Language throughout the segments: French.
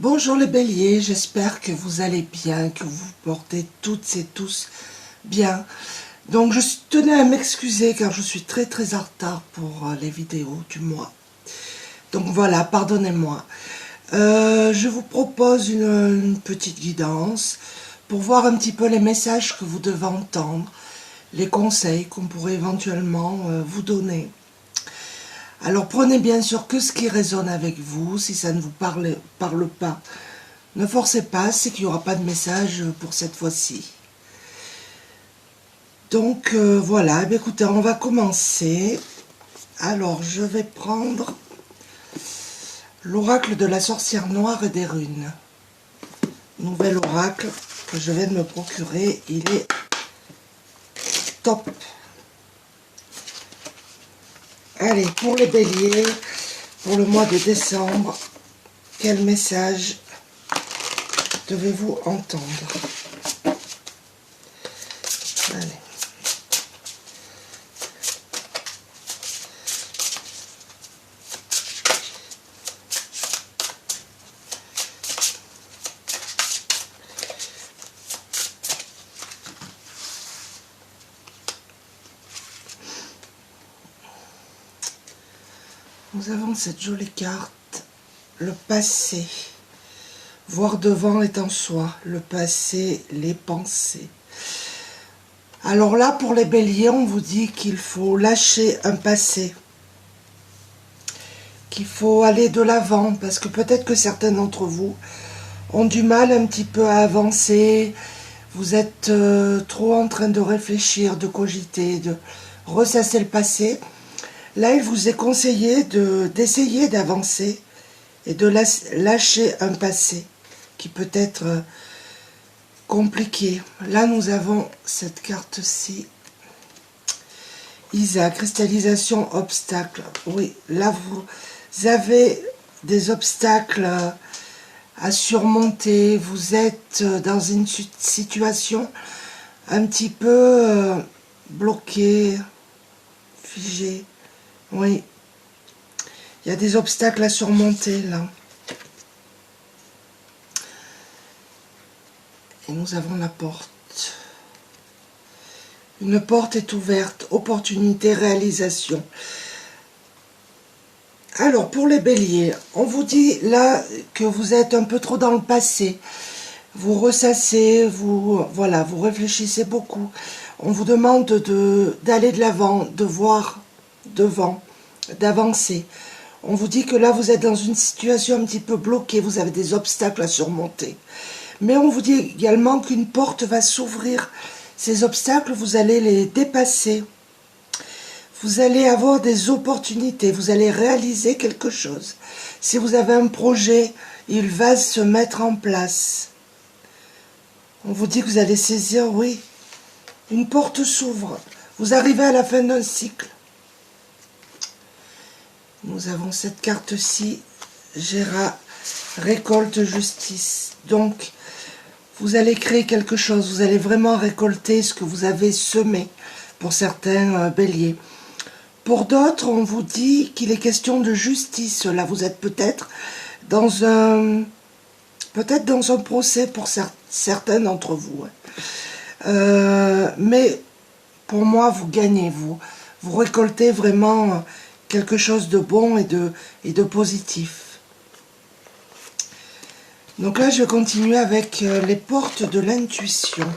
Bonjour les béliers, j'espère que vous allez bien, que vous vous portez toutes et tous bien. Donc je tenais à m'excuser car je suis très en retard pour les vidéos du mois. Donc voilà, pardonnez-moi. Je vous propose une petite guidance pour voir un petit peu les messages que vous devez entendre, les conseils qu'on pourrait éventuellement vous donner. Alors prenez bien sûr que ce qui résonne avec vous. Si ça ne vous parle pas, ne forcez pas, c'est qu'il n'y aura pas de message pour cette fois-ci. Donc voilà, écoutez, on va commencer. Alors je vais prendre l'oracle de la sorcière noire et des runes. Nouvel oracle que je viens de me procurer, il est top. Allez, pour les béliers, pour le mois de décembre, quel message devez-vous entendre? Allez. Nous avons cette jolie carte, le passé. Voir devant est en soi, le passé, les pensées. Alors là, pour les béliers, on vous dit qu'il faut lâcher un passé, qu'il faut aller de l'avant, parce que peut-être que certains d'entre vous ont du mal un petit peu à avancer. Vous êtes trop en train de réfléchir, de cogiter, de ressasser le passé. Là, il vous est conseillé d'essayer d'avancer et de lâcher un passé qui peut être compliqué. Là, nous avons cette carte-ci. Isa, cristallisation, obstacle. Oui, là, vous avez des obstacles à surmonter. Vous êtes dans une situation un petit peu bloquée, figée. Oui, il y a des obstacles à surmonter là. Et nous avons la porte. Une porte est ouverte, opportunité, réalisation. Alors, pour les béliers, on vous dit là que vous êtes un peu trop dans le passé. Vous ressassez, voilà, vous réfléchissez beaucoup. On vous demande d'aller de l'avant, de voir devant, d'avancer. On vous dit que là, vous êtes dans une situation un petit peu bloquée, vous avez des obstacles à surmonter. Mais on vous dit également qu'une porte va s'ouvrir. Ces obstacles, vous allez les dépasser. Vous allez avoir des opportunités, vous allez réaliser quelque chose. Si vous avez un projet, il va se mettre en place. On vous dit que vous allez saisir, oui, une porte s'ouvre. Vous arrivez à la fin d'un cycle. Nous avons cette carte-ci, Gérard, récolte justice. Donc, vous allez créer quelque chose, vous allez vraiment récolter ce que vous avez semé pour certains béliers. Pour d'autres, on vous dit qu'il est question de justice. Là, vous êtes peut-être dans un procès pour certains d'entre vous. Mais pour moi, vous gagnez, vous récoltez vraiment quelque chose de bon et de positif. Donc là, je vais continuer avec les portes de l'intuition.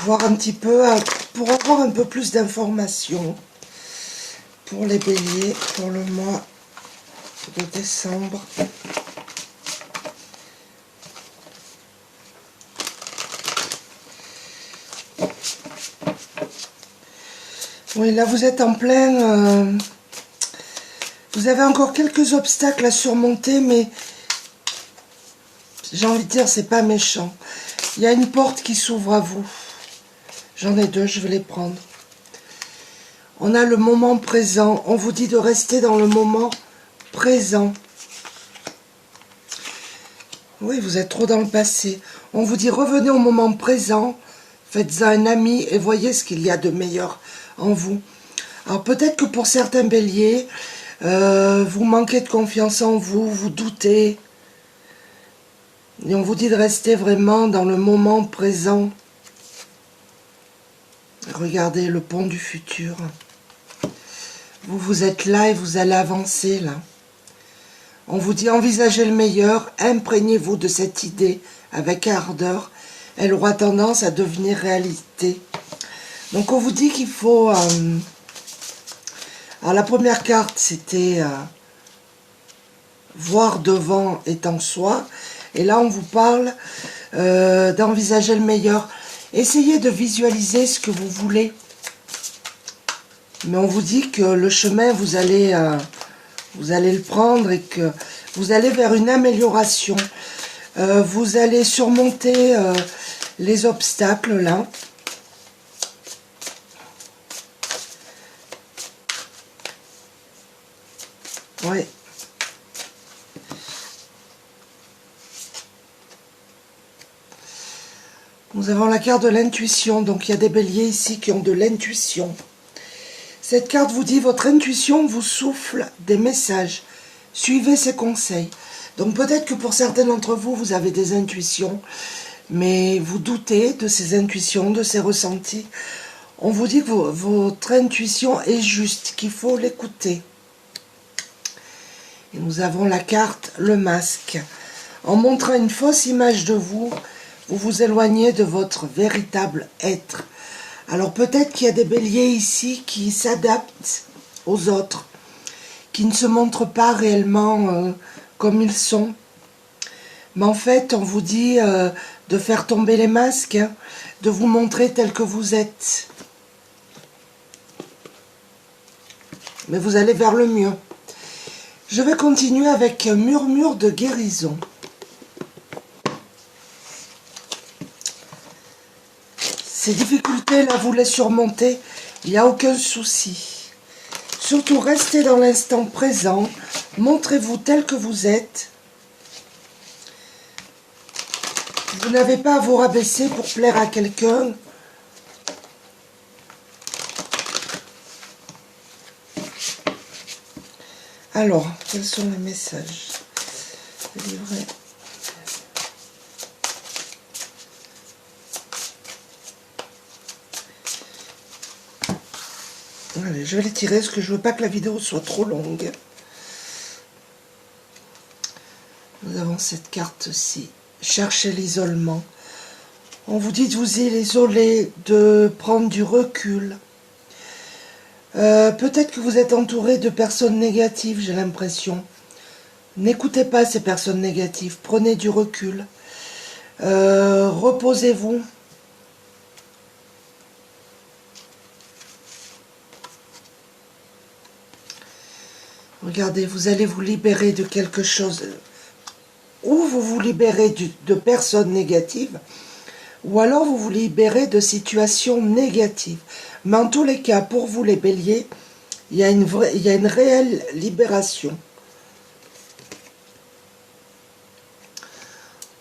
Voir un petit peu, pour avoir un peu plus d'informations pour les béliers, pour le mois de décembre. Oui, là vous êtes en plein... vous avez encore quelques obstacles à surmonter, mais j'ai envie de dire, c'est pas méchant. Il y a une porte qui s'ouvre à vous. J'en ai deux, je vais les prendre. On a le moment présent. On vous dit de rester dans le moment présent. Oui, vous êtes trop dans le passé. On vous dit revenez au moment présent. Faites-en un ami et voyez ce qu'il y a de meilleur en vous. Alors peut-être que pour certains béliers, vous manquez de confiance en vous, vous doutez. Et on vous dit de rester vraiment dans le moment présent. Regardez le pont du futur. Vous êtes là et vous allez avancer là. On vous dit envisagez le meilleur, imprégnez-vous de cette idée avec ardeur. Elle aura tendance à devenir réalité. Donc on vous dit qu'il faut... alors la première carte c'était voir devant est en soi. Et là on vous parle d'envisager le meilleur. Essayez de visualiser ce que vous voulez. Mais on vous dit que le chemin vous allez le prendre et que vous allez vers une amélioration. Vous allez surmonter les obstacles là. Ouais. Nous avons la carte de l'intuition. Donc il y a des béliers ici qui ont de l'intuition. Cette carte vous dit votre intuition vous souffle des messages. Suivez ses conseils. Donc peut-être que pour certains d'entre vous, vous avez des intuitions, mais vous doutez de ces intuitions, de ces ressentis. On vous dit que votre intuition est juste, qu'il faut l'écouter. Et nous avons la carte, le masque. En montrant une fausse image de vous, vous vous éloignez de votre véritable être. Alors peut-être qu'il y a des béliers ici qui s'adaptent aux autres, qui ne se montrent pas réellement comme ils sont. Mais en fait, on vous dit de faire tomber les masques, hein, de vous montrer tel que vous êtes. Mais vous allez vers le mieux. Je vais continuer avec un murmure de guérison. Ces difficultés-là, vous les surmontez, il n'y a aucun souci. Surtout, restez dans l'instant présent, montrez-vous tel que vous êtes. Vous n'avez pas à vous rabaisser pour plaire à quelqu'un. Alors, quels sont les messages livrés? Allez, je vais les tirer parce que je veux pas que la vidéo soit trop longue. Nous avons cette carte-ci. Cherchez l'isolement. On vous dit de vous isoler, de prendre du recul. Peut-être que vous êtes entouré de personnes négatives, j'ai l'impression. N'écoutez pas ces personnes négatives. Prenez du recul. Reposez-vous. Regardez, vous allez vous libérer de quelque chose. Ou vous vous libérez de personnes négatives, ou alors vous vous libérez de situations négatives. Mais en tous les cas, pour vous les béliers, il y a une réelle libération.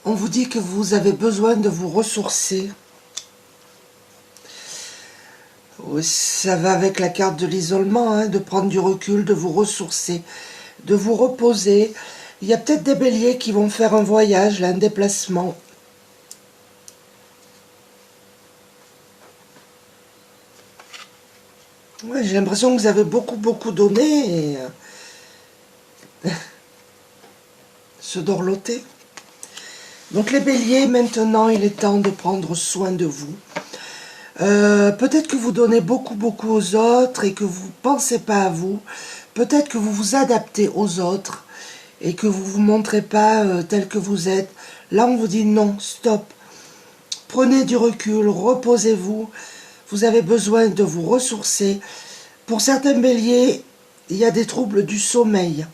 On vous dit que vous avez besoin de vous ressourcer. Oui, ça va avec la carte de l'isolement, hein, de prendre du recul, de vous ressourcer, de vous reposer. Il y a peut-être des béliers qui vont faire un voyage, là, un déplacement. Ouais, j'ai l'impression que vous avez beaucoup donné et se dorloter. Donc les béliers, maintenant, il est temps de prendre soin de vous. Peut-être que vous donnez beaucoup aux autres et que vous ne pensez pas à vous. Peut-être que vous vous adaptez aux autres et que vous ne vous montrez pas tel que vous êtes. Là, on vous dit non, stop. Prenez du recul, reposez-vous. Vous avez besoin de vous ressourcer. Pour certains béliers, il y a des troubles du sommeil.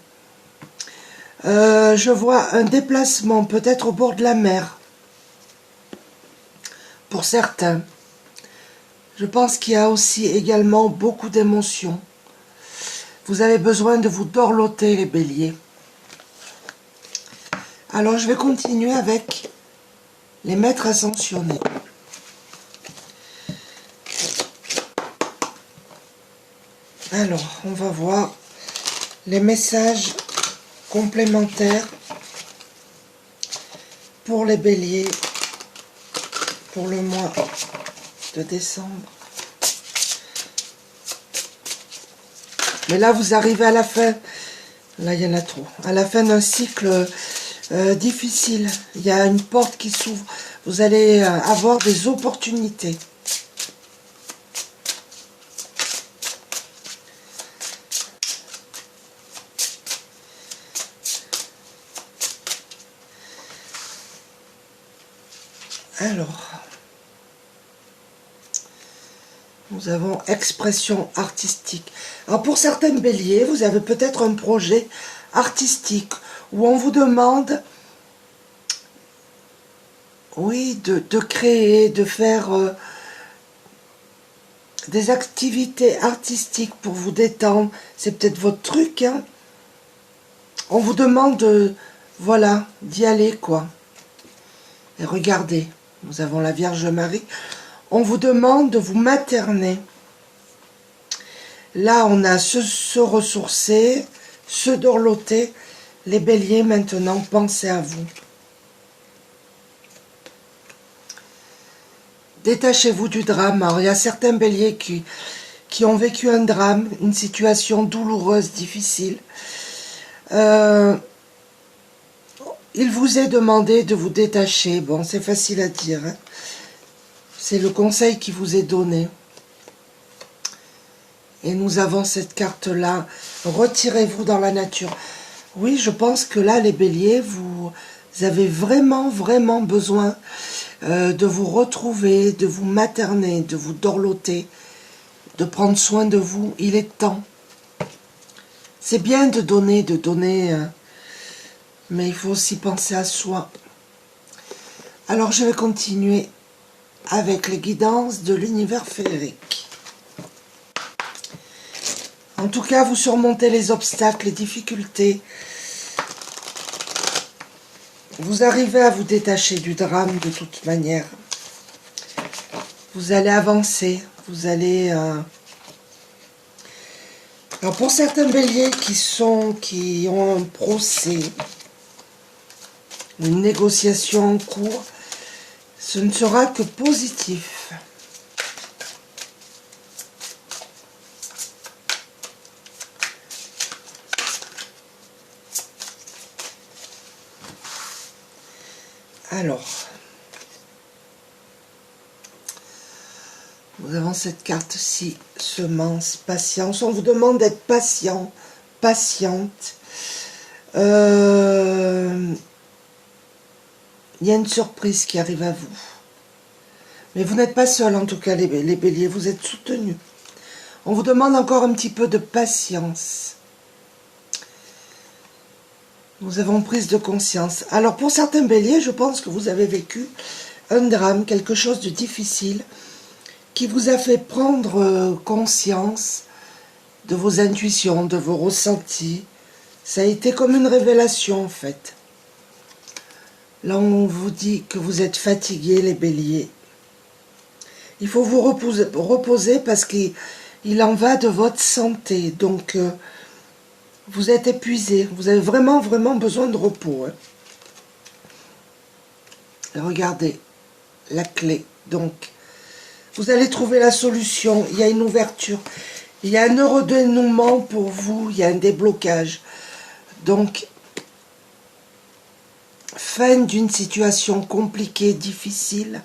Je vois un déplacement, peut-être au bord de la mer. Pour certains. Je pense qu'il y a aussi également beaucoup d'émotions. Vous avez besoin de vous dorloter, les béliers. Alors, je vais continuer avec les maîtres ascensionnés. Alors, on va voir les messages complémentaires pour les béliers pour le mois de décembre. Mais là, vous arrivez à la fin. Là, il y en a trop. À la fin d'un cycle difficile. Il y a une porte qui s'ouvre. Vous allez avoir des opportunités. Alors, nous avons expression artistique. Alors pour certains béliers, vous avez peut-être un projet artistique où on vous demande, oui, de créer, de faire des activités artistiques pour vous détendre. C'est peut-être votre truc, hein. On vous demande, voilà, d'y aller, quoi. Et regardez, nous avons la Vierge Marie. On vous demande de vous materner. Là, on a se ressourcer, se dorloter. Les béliers, maintenant, pensez à vous. Détachez-vous du drame. Alors, il y a certains béliers qui ont vécu un drame, une situation douloureuse, difficile. Il vous est demandé de vous détacher. Bon, c'est facile à dire, hein. C'est le conseil qui vous est donné. Et nous avons cette carte-là. Retirez-vous dans la nature. Oui, je pense que là, les béliers, vous avez vraiment, vraiment besoin de vous retrouver, de vous materner, de vous dorloter, de prendre soin de vous. Il est temps. C'est bien de donner, mais il faut aussi penser à soi. Alors, je vais continuer avec les guidances de l'univers féerique. En tout cas, vous surmontez les obstacles, les difficultés. Vous arrivez à vous détacher du drame de toute manière. Vous allez avancer. Vous allez... Alors pour certains béliers qui ont un procès, une négociation en cours, ce ne sera que positif. Alors, nous avons cette carte-ci, semence, patience. On vous demande d'être patient, patiente. Il y a une surprise qui arrive à vous. Mais vous n'êtes pas seul, en tout cas, les béliers, vous êtes soutenus. On vous demande encore un petit peu de patience. Nous avons prise de conscience. Alors, pour certains béliers, je pense que vous avez vécu un drame, quelque chose de difficile, qui vous a fait prendre conscience de vos intuitions, de vos ressentis. Ça a été comme une révélation, en fait. Là, on vous dit que vous êtes fatigués, les béliers. Il faut vous reposer parce qu'il en va de votre santé. Donc, vous êtes épuisés. Vous avez vraiment, vraiment besoin de repos. Hein. Et regardez, la clé. Donc, vous allez trouver la solution. Il y a une ouverture. Il y a un heureux dénouement pour vous. Il y a un déblocage. Donc, fin d'une situation compliquée, difficile.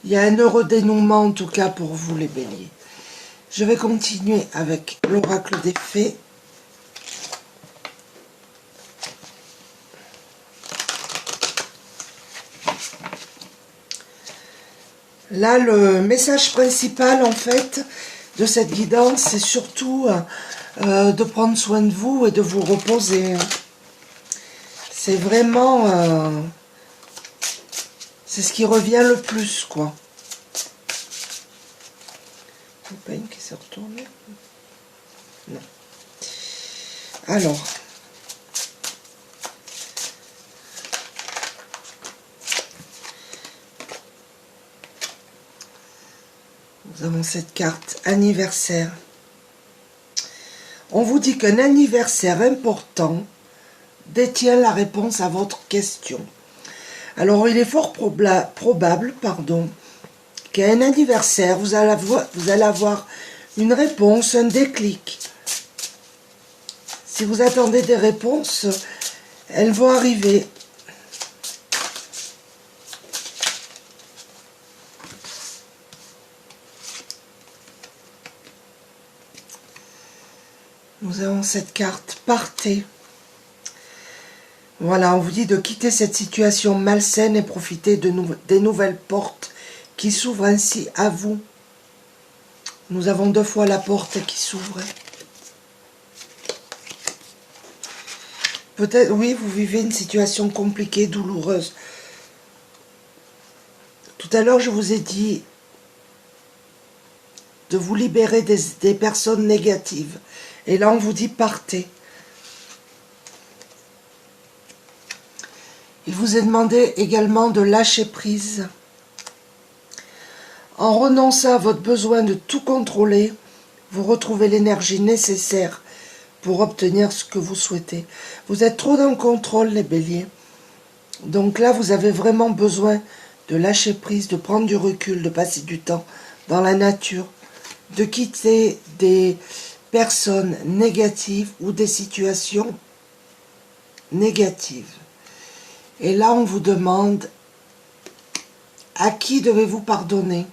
Il y a un heureux dénouement en tout cas pour vous les béliers. Je vais continuer avec l'oracle des fées. Là, le message principal en fait de cette guidance, c'est surtout de prendre soin de vous et de vous reposer. C'est vraiment... c'est ce qui revient le plus, quoi. Il n'y a pas une qui s'est retournée? Non. Alors. Nous avons cette carte anniversaire. On vous dit qu'un anniversaire important détient la réponse à votre question. Alors, il est fort probable, qu'à un anniversaire, vous allez avoir une réponse, un déclic. Si vous attendez des réponses, elles vont arriver. Nous avons cette carte, partez. Voilà, on vous dit de quitter cette situation malsaine et profiter des nouvelles portes qui s'ouvrent ainsi à vous. Nous avons 2 fois la porte qui s'ouvre. Peut-être, oui, vous vivez une situation compliquée, douloureuse. Tout à l'heure, je vous ai dit de vous libérer des personnes négatives. Et là, on vous dit partez. Il vous est demandé également de lâcher prise. En renonçant à votre besoin de tout contrôler, vous retrouvez l'énergie nécessaire pour obtenir ce que vous souhaitez. Vous êtes trop dans le contrôle, les béliers. Donc là, vous avez vraiment besoin de lâcher prise, de prendre du recul, de passer du temps dans la nature, de quitter des personnes négatives ou des situations négatives. Et là, on vous demande à qui devez-vous pardonner.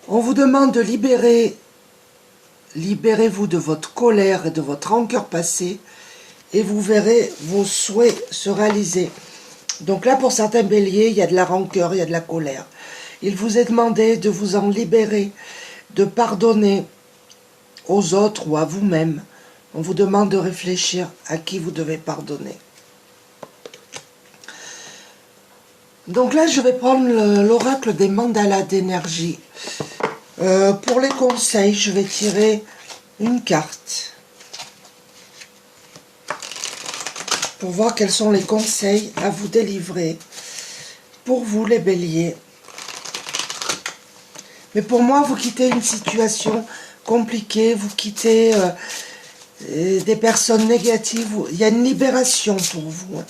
On vous demande de libérez-vous de votre colère et de votre rancœur passée et vous verrez vos souhaits se réaliser. Donc là, pour certains béliers, il y a de la rancœur, il y a de la colère. Il vous est demandé de vous en libérer, de pardonner aux autres ou à vous-même. On vous demande de réfléchir à qui vous devez pardonner. Donc là, je vais prendre l'oracle des mandalas d'énergie. Pour les conseils, je vais tirer une carte pour voir quels sont les conseils à vous délivrer pour vous, les béliers. Mais pour moi, vous quittez une situation compliquée, vous quittez des personnes négatives. Il y a une libération pour vous.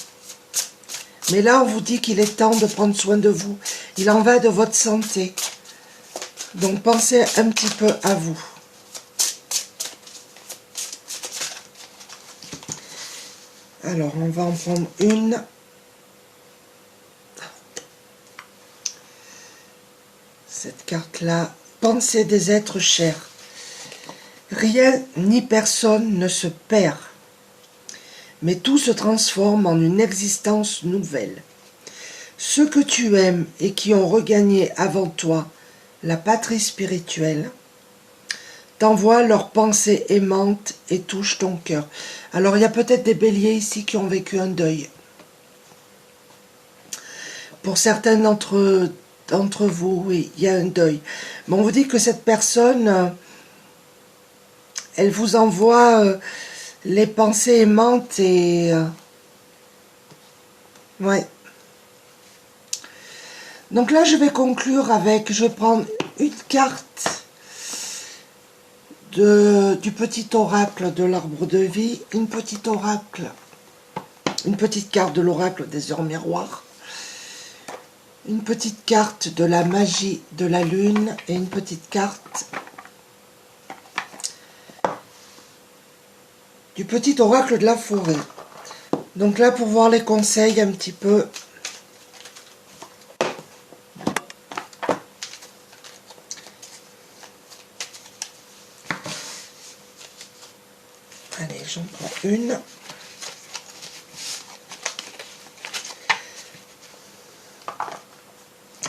Mais là, on vous dit qu'il est temps de prendre soin de vous. Il en va de votre santé. Donc, pensez un petit peu à vous. Alors, on va en prendre une. Cette carte-là, pensez des êtres chers. Rien ni personne ne se perd, mais tout se transforme en une existence nouvelle. Ceux que tu aimes et qui ont regagné avant toi la patrie spirituelle t'envoient leurs pensées aimantes et touchent ton cœur. Alors il y a peut-être des béliers ici qui ont vécu un deuil. Pour certains d'entre vous, oui, il y a un deuil. Mais on vous dit que cette personne, elle vous envoie les pensées aimantes et... ouais. Donc là, je vais conclure avec... Je vais prendre une carte du petit oracle de l'arbre de vie, une petite carte de l'oracle des heures miroirs, une petite carte de la magie de la lune et une petite carte du petit oracle de la forêt. Donc là, pour voir les conseils un petit peu. Allez, j'en prends une.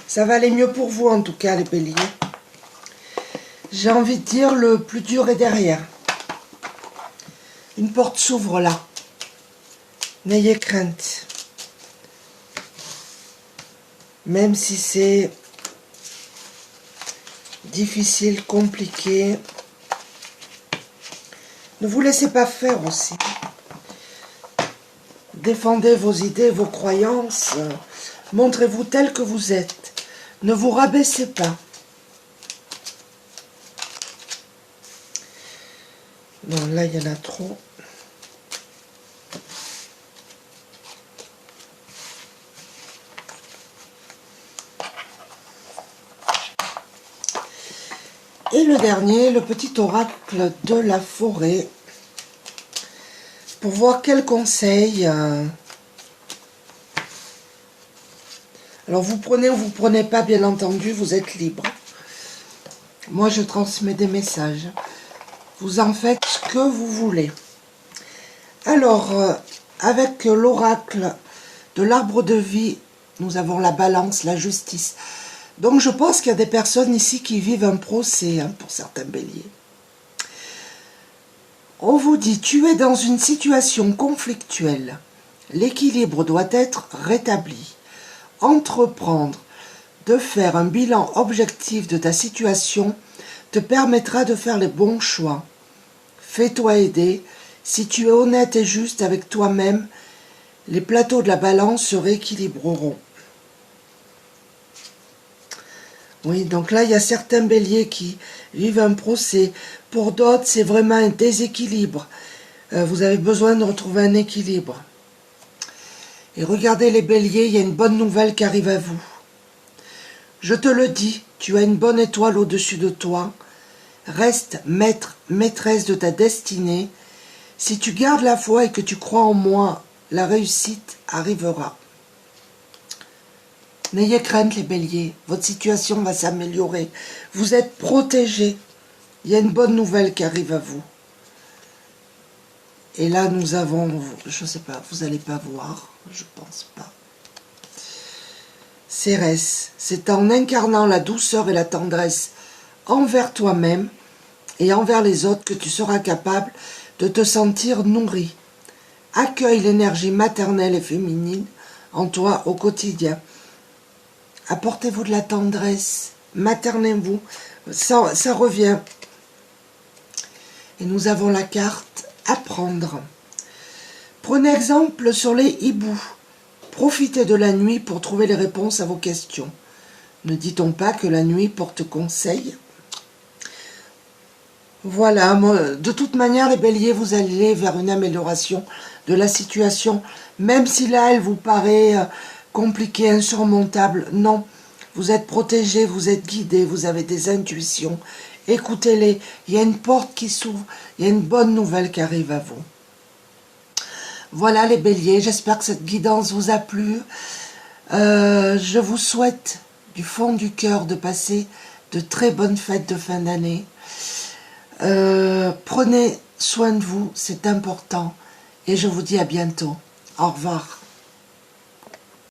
Ça va aller mieux pour vous en tout cas, les béliers. J'ai envie de dire, le plus dur est derrière. Une porte s'ouvre là. N'ayez crainte. Même si c'est difficile, compliqué, ne vous laissez pas faire aussi. Défendez vos idées, vos croyances. Montrez-vous tel que vous êtes. Ne vous rabaissez pas. Non, là, il y en a trop. Et le dernier, le petit oracle de la forêt. Pour voir quel conseil. Alors, vous prenez ou vous prenez pas, bien entendu, vous êtes libre. Moi, je transmets des messages. Vous en faites ce que vous voulez. Alors, avec l'oracle de l'arbre de vie, nous avons la balance, la justice. Donc, je pense qu'il y a des personnes ici qui vivent un procès, hein, pour certains béliers. On vous dit, tu es dans une situation conflictuelle. L'équilibre doit être rétabli. Entreprendre de faire un bilan objectif de ta situation te permettra de faire les bons choix. Fais-toi aider. Si tu es honnête et juste avec toi-même, les plateaux de la balance se rééquilibreront. Oui, donc là, il y a certains béliers qui vivent un procès. Pour d'autres, c'est vraiment un déséquilibre. Vous avez besoin de retrouver un équilibre. Et regardez les béliers, il y a une bonne nouvelle qui arrive à vous. Je te le dis, tu as une bonne étoile au-dessus de toi. Reste maître, maîtresse de ta destinée. Si tu gardes la foi et que tu crois en moi, la réussite arrivera. N'ayez crainte les béliers, votre situation va s'améliorer. Vous êtes protégés. Il y a une bonne nouvelle qui arrive à vous. Et là, nous avons, je ne sais pas, vous n'allez pas voir, je pense pas. Cérès, c'est en incarnant la douceur et la tendresse envers toi-même et envers les autres que tu seras capable de te sentir nourri. Accueille l'énergie maternelle et féminine en toi au quotidien. Apportez-vous de la tendresse, maternez-vous, ça revient. Et nous avons la carte apprendre. Prenez exemple sur les hiboux. Profitez de la nuit pour trouver les réponses à vos questions. Ne dit-on pas que la nuit porte conseil? Voilà, de toute manière, les béliers, vous allez vers une amélioration de la situation, même si là, elle vous paraît compliquée, insurmontable. Non, vous êtes protégés, vous êtes guidés, vous avez des intuitions. Écoutez-les, il y a une porte qui s'ouvre, il y a une bonne nouvelle qui arrive à vous. Voilà les béliers, j'espère que cette guidance vous a plu. Je vous souhaite du fond du cœur de passer de très bonnes fêtes de fin d'année. Prenez soin de vous, c'est important. Et je vous dis à bientôt. Au revoir.